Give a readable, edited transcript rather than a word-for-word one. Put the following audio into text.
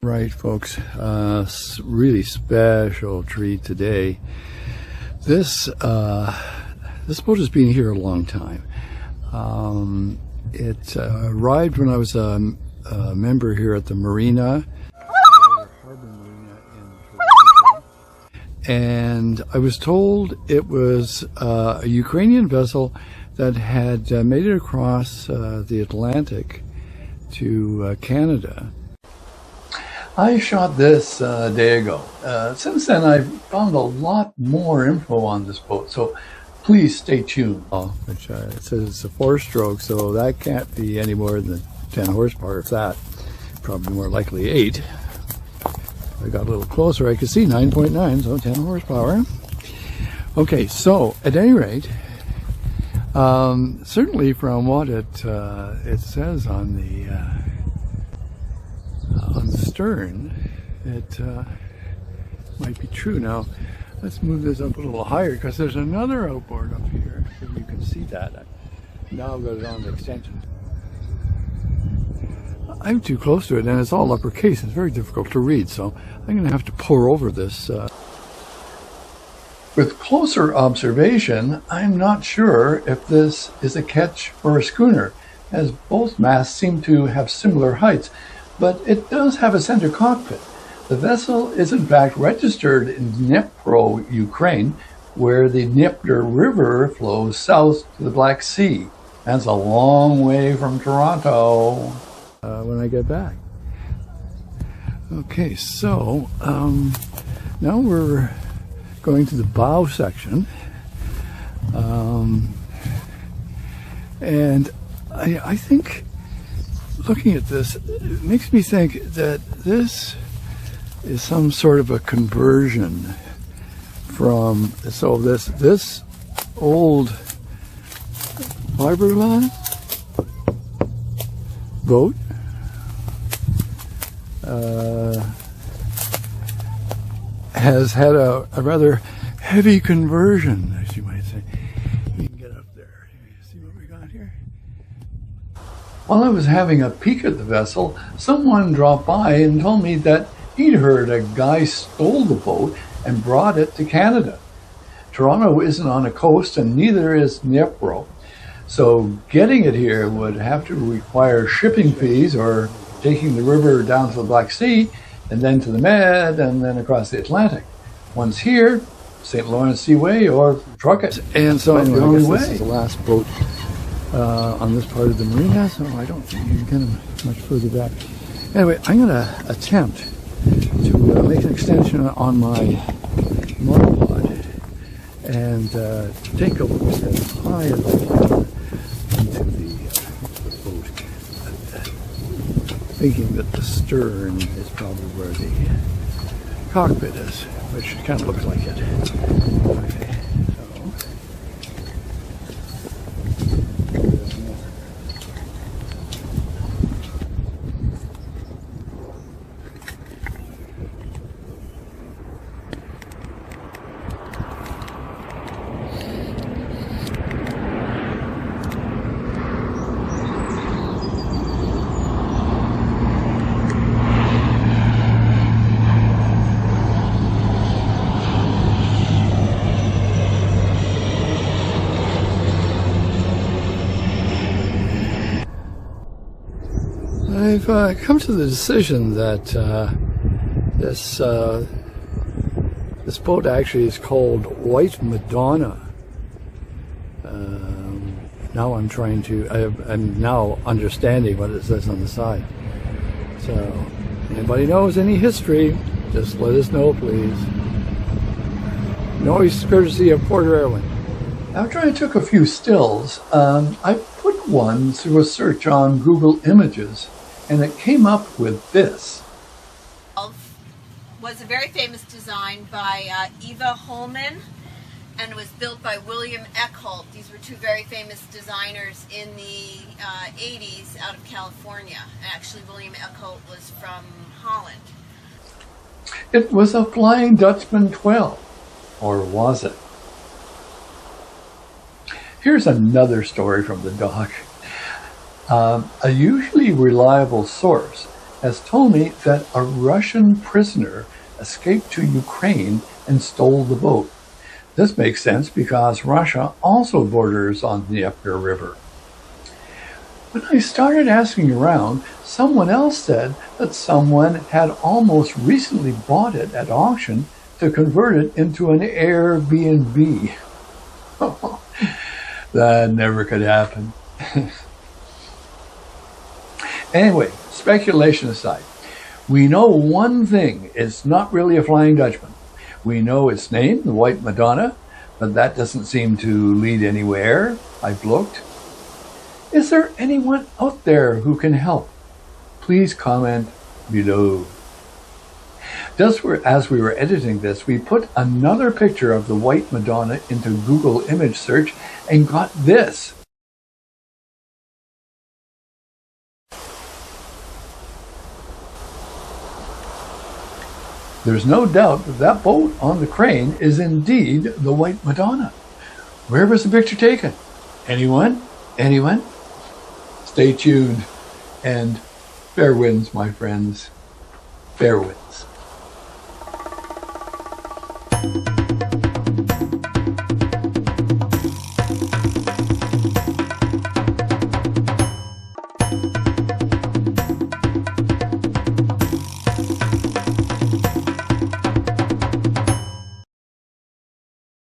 Right, folks, really special treat today. This boat has been here a long time. It arrived when I was a member here at the Marina, Harbor Marina in Toronto, and I was told it was a Ukrainian vessel that had made it across the Atlantic to Canada. I shot this a day ago. Since then, I've found a lot more info on this boat, so please stay tuned. Which it says it's a 4-stroke, so that can't be any more than 10 horsepower, if that. Probably more likely 8. I got a little closer, I could see 9.9, so 10 horsepower. Okay, so at any rate, certainly from what it says on the stern, it might be true. Now let's move this up a little higher because there's another outboard up here, if you can see that. Now I've got it on the extension. I'm too close to it and it's all uppercase. It's very difficult to read, so I'm going to have to pour over this. With closer observation, I'm not sure if this is a ketch or a schooner, as both masts seem to have similar heights. But it does have a center cockpit. The vessel is in fact registered in Dnipro, Ukraine, where the Dnieper River flows south to the Black Sea. That's a long way from Toronto when I get back. Okay, so now we're going to the bow section. And I think looking at this, it makes me think that this is some sort of a conversion from, so this old fiberglass boat has had a rather heavy conversion, as you might say. We can get up there. See what we got here? While I was having a peek at the vessel, someone dropped by and told me that he'd heard a guy stole the boat and brought it to Canada. Toronto isn't on a coast and neither is Dnipro, so getting it here would have to require shipping fees or taking the river down to the Black Sea and then to the Med and then across the Atlantic. Once here, St. Lawrence Seaway or truck it. And so anyway, I guess this is the last boat on this part of the marina, so I don't think you can get much further back. Anyway, I'm going to attempt to make an extension on my monopod and take a look as high as I can into the boat, thinking that the stern is probably where the cockpit is, which kind of looks like it. Okay. I've come to the decision that this boat actually is called White Madonna. Now I'm now understanding what it says on the side. So, anybody knows any history, just let us know, please. Noise courtesy of Porter Airline. After I took a few stills, I put one through a search on Google Images, and it came up with this. Was a very famous design by Eva Holman, and it was built by William Eckholt. These were two very famous designers in the 80s out of California. Actually, William Eckholt was from Holland. It was a Flying Dutchman 12, or was it? Here's another story from the dock. A usually reliable source has told me that a Russian prisoner escaped to Ukraine and stole the boat. This makes sense because Russia also borders on the Dnieper River. When I started asking around, someone else said that someone had almost recently bought it at auction to convert it into an Airbnb. That never could happen. Anyway, speculation aside, we know one thing, it's not really a Flying Dutchman. We know its name, the White Madonna, but that doesn't seem to lead anywhere. I've looked. Is there anyone out there who can help? Please comment below. Just as we were editing this, we put another picture of the White Madonna into Google image search and got this. There's no doubt that that boat on the crane is indeed the White Madonna. Where was the picture taken? Anyone? Anyone? Stay tuned, and fair winds, my friends. Fair winds.